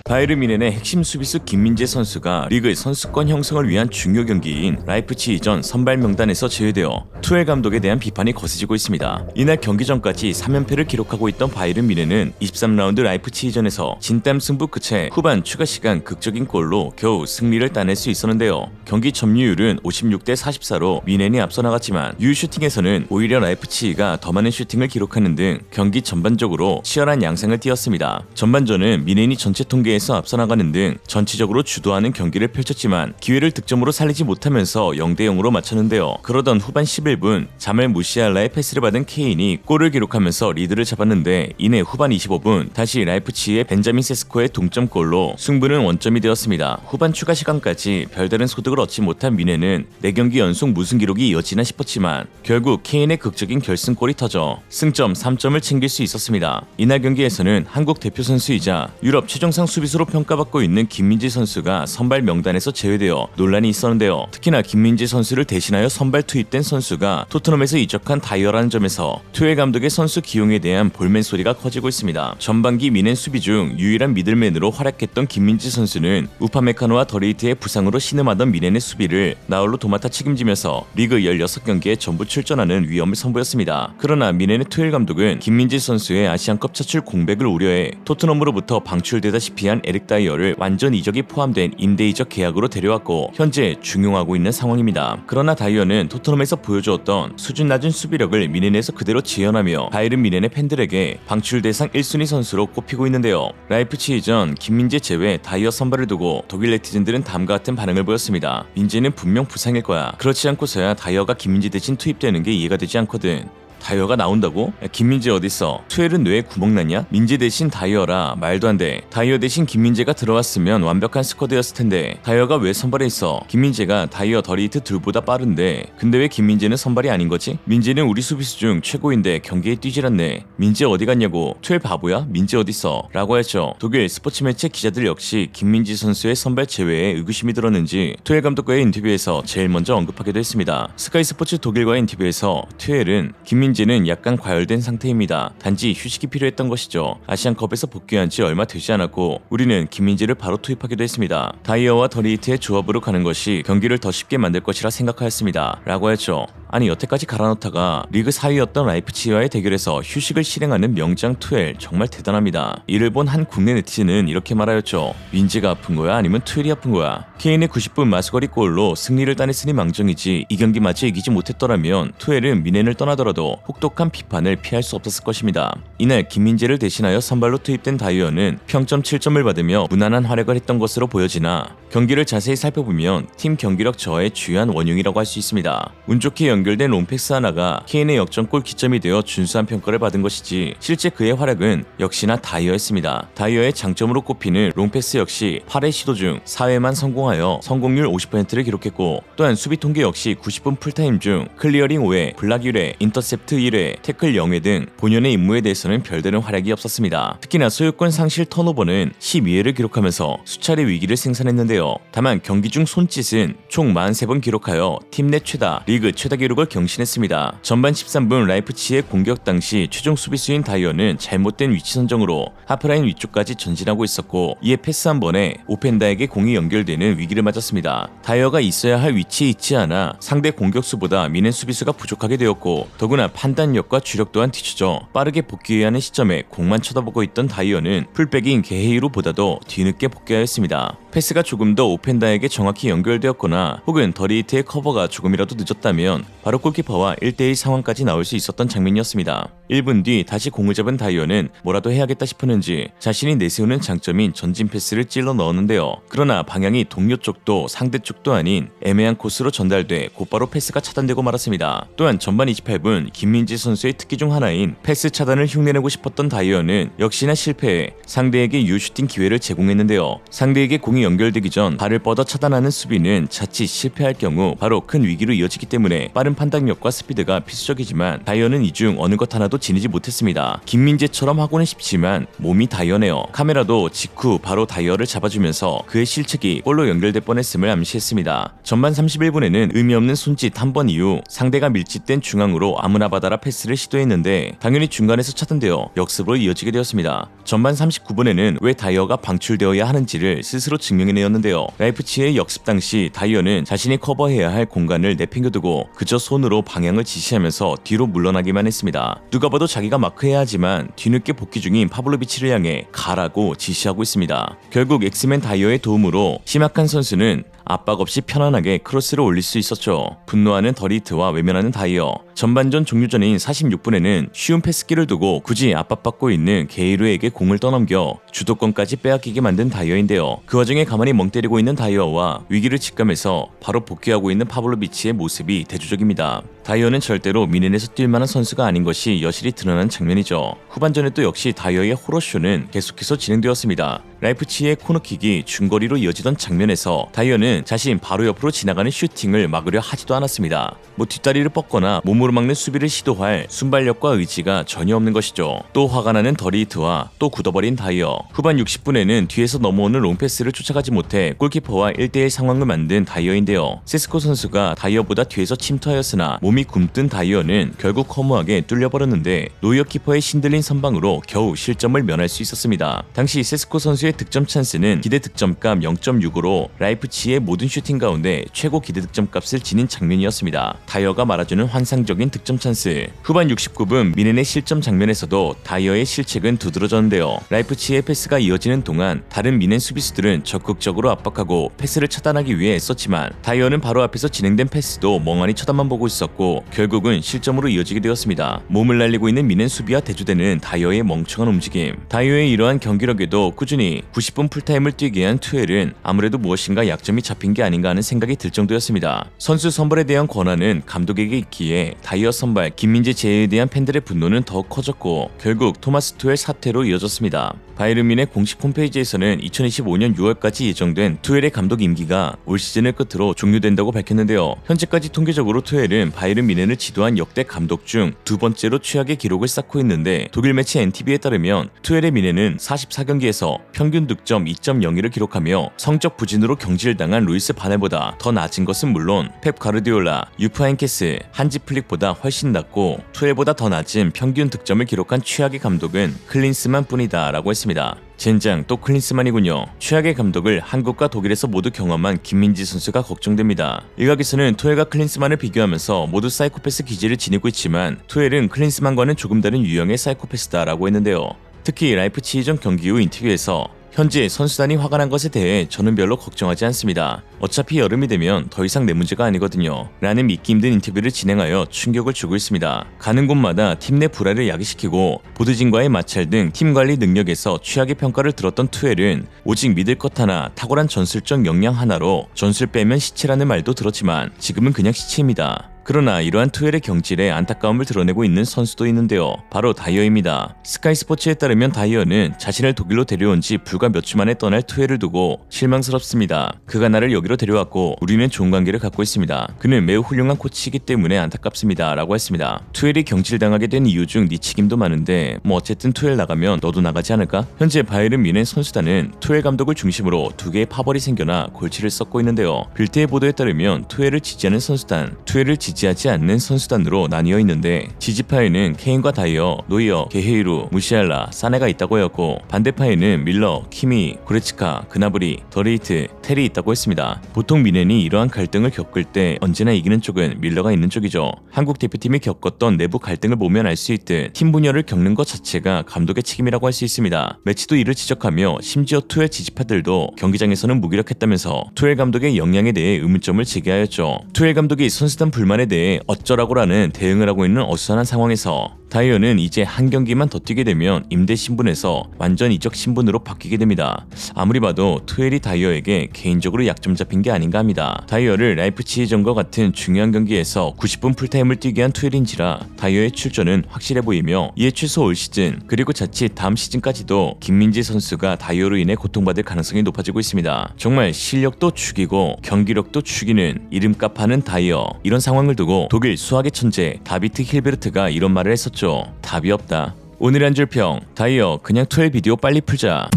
바이에른 뮌헨의 핵심 수비수 김민재 선수가 리그 선수권 형성을 위한 중요 경기인 라이프치히전 선발 명단에서 제외되어 투엘 감독에 대한 비판이 거세지고 있습니다. 이날 경기 전까지 3연패를 기록하고 있던 바이에른 뮌헨은 23라운드 라이프치히전에서 진땀 승부 끝에 후반 추가 시간 극적인 골로 겨우 승리를 따낼 수 있었는데요. 경기 점유율은 56대 44로 뮌헨이 앞서 나갔지만 유슈팅에서는 오히려 라이프치히가 더 많은 슈팅을 기록하는 등 경기 전반적으로 치열한 양상을 띄었습니다. 전반전은 뮌헨이 전체 통계에 앞서 나가는 등 전체적으로 주도하는 경기를 펼쳤지만 기회를 득점으로 살리지 못하면서 0대0으로 맞췄는데요. 그러던 후반 11분 자멜 무시알라의 패스를 받은 케인이 골을 기록하면서 리드를 잡았는데 이내 후반 25분 다시 라이프치히의 벤자민 세스코의 동점골로 승부는 원점이 되었습니다. 후반 추가 시간까지 별다른 소득을 얻지 못한 뮌헨은 4경기 연속 무승 기록이 이어지나 싶었지만 결국 케인의 극적인 결승골이 터져 승점 3점을 챙길 수 있었습니다. 이날 경기에서는 한국 대표 선수이자 유럽 최정상 수비수로 평가받고 있는 김민재 선수가 선발 명단에서 제외되어 논란이 있었는데요. 특히나 김민재 선수를 대신하여 선발 투입된 선수가 토트넘에서 이적한 다이어라는 점에서 투엘 감독의 선수 기용에 대한 볼멘 소리가 커지고 있습니다. 전반기 뮌헨 수비 중 유일한 미들맨으로 활약했던 김민재 선수는 우파메카노와 더레이트의 부상으로 신음하던 뮌헨의 수비를 나홀로 도맡아 책임지면서 리그 16경기에 전부 출전하는 위험을 선보였습니다. 그러나 뮌헨의 투엘 감독은 김민재 선수의 아시안컵 차출 공백을 우려해 토트넘으로부터 방출되다시피 한 에릭 다이어를 완전 이적이 포함된 임대 이적 계약으로 데려왔고 현재 중용하고 있는 상황입니다. 그러나 다이어는 토트넘에서 보여주었던 수준 낮은 수비력을 뮌헨에서 그대로 지연하며 바이에른 뮌헨의 팬들에게 방출 대상 1순위 선수로 꼽히고 있는데요. 라이프치히전 김민재 제외 다이어 선발을 두고 독일 네티즌들은 다음과 같은 반응을 보였습니다. 민재는 분명 부상일 거야. 그렇지 않고서야 다이어가 김민재 대신 투입되는 게 이해가 되지 않거든. 다이어가 나온다고? 야, 김민재 어딨어? 투엘은 뇌에 구멍 났냐? 민재 대신 다이어라. 말도 안 돼. 다이어 대신 김민재가 들어왔으면 완벽한 스쿼드였을 텐데 다이어가 왜 선발에 있어? 김민재가 다이어 더리이트 둘보다 빠른데 근데 왜 김민재는 선발이 아닌 거지? 민재는 우리 수비수 중 최고인데 경기에 뛰질 않네. 민재 어디 갔냐고? 투엘 바보야? 민재 어딨어? 라고 했죠. 독일 스포츠 매체 기자들 역시 김민재 선수의 선발 제외에 의구심이 들었는지 투엘 감독과의 인터뷰에서 제일 먼저 언급하기도 했습니다. 스카이 스포츠 독일과의 인터뷰에서 투엘은 김민재는 약간 과열된 상태입니다. 단지 휴식이 필요했던 것이죠. 아시안컵에서 복귀한 지 얼마 되지 않았고 우리는 김민재를 바로 투입하기도 했습니다. 다이어와 더리이트의 조합으로 가는 것이 경기를 더 쉽게 만들 것이라 생각하였습니다. 라고 했죠. 아니 여태까지 갈아놓다가 리그 4위였던 라이프치히와의 대결에서 휴식을 실행하는 명장 투엘 정말 대단합니다. 이를 본 한 국내 네티즌은 이렇게 말하였죠. 민재가 아픈 거야 아니면 투엘이 아픈 거야. 케인의 90분 마수거리 골로 승리를 따냈으니 망정이지 이 경기마저 이기지 못했더라면 투엘은 뮌헨을 떠나더라도 혹독한 비판을 피할 수 없었을 것입니다. 이날 김민재를 대신하여 선발로 투입된 다이어는 평점 7점을 받으며 무난한 활약을 했던 것으로 보여지나 경기를 자세히 살펴보면 팀 경기력 저하의 주요한 원흉이라고 할 수 있습니다. 운 좋게 연결된 롱패스 하나가 케인의 역전골 기점이 되어 준수한 평가를 받은 것이지 실제 그의 활약은 역시나 다이어였습니다. 다이어의 장점으로 꼽히는 롱패스 역시 8회 시도 중 4회만 성공하여 성공률 50%를 기록했고 또한 수비 통계 역시 90분 풀타임 중 클리어링 5회, 블락 1회, 인터셉트 1회, 태클 0회 등 본연의 임무에 대해서는 별다른 활약이 없었습니다. 특히나 소유권 상실 턴오버는 12회를 기록하면서 수차례 위기를 생산했는데요. 다만 경기 중 손짓은 총 43번 기록하여 팀 내 최다, 리그 최다 기록을 경신했습니다. 전반 13분 라이프치히의 공격 당시 최종 수비수인 다이어는 잘못된 위치 선정으로 하프라인 위쪽까지 전진하고 있었고 이에 패스 한 번에 오펜다에게 공이 연결되는 위기를 맞았습니다. 다이어가 있어야 할 위치에 있지 않아 상대 공격수보다 뮌헨 수비수가 부족하게 되었고 더구나 판단력과 주력 또한 뒤처져 빠르게 복귀해야 하는 시점에 공만 쳐다보고 있던 다이어는 풀백인 게헤이루보다도 뒤늦게 복귀하였습니다. 패스가 조금 더 오펜다에게 정확히 연결되었거나 혹은 더리이트의 커버가 조금이라도 늦었다면 바로 골키퍼와 1대1 상황까지 나올 수 있었던 장면이었습니다. 1분 뒤 다시 공을 잡은 다이어는 뭐라도 해야겠다 싶었는지 자신이 내세우는 장점인 전진 패스를 찔러 넣었는데요. 그러나 방향이 동료 쪽도 상대 쪽도 아닌 애매한 코스로 전달돼 곧바로 패스가 차단되고 말았습니다. 또한 전반 28분 김민재 선수의 특기 중 하나인 패스 차단을 흉내내고 싶었던 다이어는 역시나 실패해 상대에게 유슈팅 기회를 제공했는데요. 상대에게 공이 공이 연결되기 전 발을 뻗어 차단하는 수비는 자칫 실패할 경우 바로 큰 위기로 이어지기 때문에 빠른 판단력과 스피드가 필수적이지만 다이어는 이 중 어느 것 하나도 지니지 못했습니다. 김민재처럼 하고는 싶지만 몸이 다이어네요. 카메라도 직후 바로 다이어를 잡아주면서 그의 실책이 골로 연결될 뻔했음을 암시했습니다. 전반 31분에는 의미 없는 손짓 한 번 이후 상대가 밀집된 중앙으로 아무나 받아라 패스를 시도했는데 당연히 중간에서 차단되어 역습으로 이어지게 되었습니다. 전반 39분에는 왜 다이어가 방출되어야 하는지를 스스로 증명해내었는데요. 라이프치히의 역습 당시 다이어는 자신이 커버해야 할 공간을 내팽겨두고 그저 손으로 방향을 지시하면서 뒤로 물러나기만 했습니다. 누가 봐도 자기가 마크해야 하지만 뒤늦게 복귀 중인 파블로비치를 향해 가라고 지시하고 있습니다. 결국 엑스맨 다이어의 도움으로 심학한 선수는 압박 없이 편안하게 크로스를 올릴 수 있었죠. 분노하는 더리트와 외면하는 다이어. 전반전 종료 전인 46분에는 쉬운 패스기를 두고 굳이 압박받고 있는 게이르에게 공을 떠넘겨 주도권까지 빼앗기게 만든 다이어인데요. 그 와중에 가만히 멍 때리고 있는 다이어와 위기를 직감해서 바로 복귀하고 있는 파블로비치의 모습이 대조적입니다. 다이어는 절대로 미넨에서 뛸 만한 선수가 아닌 것이 여실히 드러난 장면이죠. 후반전에 또 역시 다이어의 호러쇼는 계속해서 진행되었습니다. 라이프치히의 코너킥이 중거리로 이어지던 장면에서 다이어는 자신 바로 옆으로 지나가는 슈팅을 막으려 하지도 않았습니다. 뒷다리를 뻗거나 몸으로 막는 수비를 시도할 순발력과 의지가 전혀 없는 것이죠. 또 화가 나는 더리히트와 또 굳어버린 다이어. 후반 60분에는 뒤에서 넘어오는 롱패스를 쫓아가지 못해 골키퍼와 1대1 상황을 만든 다이어인데요. 세스코 선수가 다이어보다 뒤에서 침투하였으나 몸이 굼뜬 다이어는 결국 허무하게 뚫려버렸는데 노이어 키퍼의 신들린 선방으로 겨우 실점을 면할 수 있었습니다. 당시 세스코 선수의 득점 찬스는 기대 득점값 0.65로 라이프치히의 모든 슈팅 가운데 최고 기대 득점값을 지닌 장면이었습니다. 다이어가 말아주는 환상적인 득점 찬스. 후반 69분 미넨의 실점 장면에서도 다이어의 실책은 두드러졌는데요. 라이프치히의 패스가 이어지는 동안 다른 미넨 수비수들은 적극적으로 압박하고 패스를 차단하기 위해 애썼지만 다이어는 바로 앞에서 진행된 패스도 멍하니 쳐다만 보고 있었고 결국은 실점으로 이어지게 되었습니다. 몸을 날리고 있는 미넨 수비와 대조되는 다이어의 멍청한 움직임. 다이어의 이러한 경기력에도 꾸준히 90분 풀타임을 뛰게 한 투엘은 아무래도 무엇인가 약점이 잡힌 게 아닌가 하는 생각이 들 정도였습니다. 선수 선발에 대한 권한은 감독에게 있기에 다이어 선발 김민재 제외에 대한 팬들의 분노는 더 커졌고 결국 토마스 투엘 사퇴로 이어졌습니다. 바이에른 뮌헨 공식 홈페이지에서는 2025년 6월까지 예정된 투엘의 감독 임기가 올 시즌을 끝으로 종료된다고 밝혔는데요. 현재까지 통계적으로 투엘은 바이에른 뮌헨을 지도한 역대 감독 중 두 번째로 최악의 기록을 쌓고 있는데 독일 매체 NTV에 따르면 투엘의 뮌헨은 44경기에서 평균 득점 2.01을 기록하며 성적 부진으로 경질당한 루이스 바넬보다 더 낮은 것은 물론 펩 가르디올라, 유프 하인케스, 한지 플릭보다 훨씬 낮고 투엘보다 더 낮은 평균 득점을 기록한 최악의 감독은 클린스만 뿐이다 라고 했습니다. 젠장 또 클린스만이군요. 최악의 감독을 한국과 독일에서 모두 경험한 김민재 선수가 걱정됩니다. 일각에서는 투엘과 클린스만을 비교하면서 모두 사이코패스 기질을 지니고 있지만 투엘은 클린스만과는 조금 다른 유형의 사이코패스다라고 했는데요. 특히 라이프치히전 경기 후 인터뷰에서 현재 선수단이 화가 난 것에 대해 저는 별로 걱정하지 않습니다. 어차피 여름이 되면 더 이상 내 문제가 아니거든요. 라는 믿기 힘든 인터뷰를 진행하여 충격을 주고 있습니다. 가는 곳마다 팀 내 불화를 야기시키고 보드진과의 마찰 등 팀 관리 능력에서 최악의 평가를 들었던 투엘은 오직 믿을 것 하나 탁월한 전술적 역량 하나로 전술 빼면 시체라는 말도 들었지만 지금은 그냥 시체입니다. 그러나 이러한 투엘의 경질에 안타까움을 드러내고 있는 선수도 있는데요. 바로 다이어입니다. 스카이 스포츠에 따르면 다이어는 자신을 독일로 데려온 지 불과 몇 주 만에 떠날 투엘을 두고 실망스럽습니다. 그가 나를 여기로 데려왔고 우리는 좋은 관계를 갖고 있습니다. 그는 매우 훌륭한 코치이기 때문에 안타깝습니다. 라고 했습니다. 투엘이 경질당하게 된 이유 중 네 책임도 많은데 어쨌든 투엘 나가면 너도 나가지 않을까? 현재 바이에른 뮌헨 선수단은 투엘 감독을 중심으로 두 개의 파벌이 생겨나 골치를 썩고 있는데요. 빌드의 보도에 따르면 투엘을 지지하는 선수단, 투엘을 지지하지 않는 선수단으로 나뉘어 있는데 지지파에는 케인과 다이어, 노이어, 게헤이루, 무시알라, 사네가 있다고 했고 반대파에는 밀러, 키미, 고레츠카, 그나브리, 더레이트, 텔이 있다고 했습니다. 보통 뮌헨이 이러한 갈등을 겪을 때 언제나 이기는 쪽은 밀러가 있는 쪽이죠. 한국 대표팀이 겪었던 내부 갈등을 보면 알 수 있듯 팀 분열을 겪는 것 자체가 감독의 책임이라고 할 수 있습니다. 매치도 이를 지적하며 심지어 투엘 지지파들도 경기장에서는 무기력했다면서 투엘 감독의 역량에 대해 의문점을 제기하였죠. 투엘 감독이 선수단 불만에 대해 어쩌라고라는 대응을 하고 있는 어수선한 상황에서 다이어는 이제 한 경기만 더 뛰게 되면 임대 신분에서 완전 이적 신분으로 바뀌게 됩니다. 아무리 봐도 투엘이 다이어에게 개인적으로 약점 잡힌 게 아닌가 합니다. 다이어를 라이프치히전과 같은 중요한 경기에서 90분 풀타임을 뛰게 한 투엘인지라 다이어의 출전은 확실해 보이며 이에 최소 올 시즌 그리고 자칫 다음 시즌까지도 김민재 선수가 다이어로 인해 고통받을 가능성이 높아지고 있습니다. 정말 실력도 죽이고 경기력도 죽이는 이름값 하는 다이어. 이런 상황을 두고 독일 수학의 천재 다비트 힐베르트가 이런 말을 했었죠. 답이 없다. 오늘의 한 줄 평. 다이어 그냥 투엘 비디오 빨리 풀자.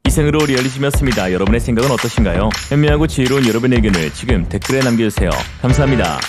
이생으로 리얼리즘이었습니다. 여러분의 생각은 어떠신가요? 현명하고 지혜로운 여러분의 의견을 지금 댓글에 남겨주세요. 감사합니다.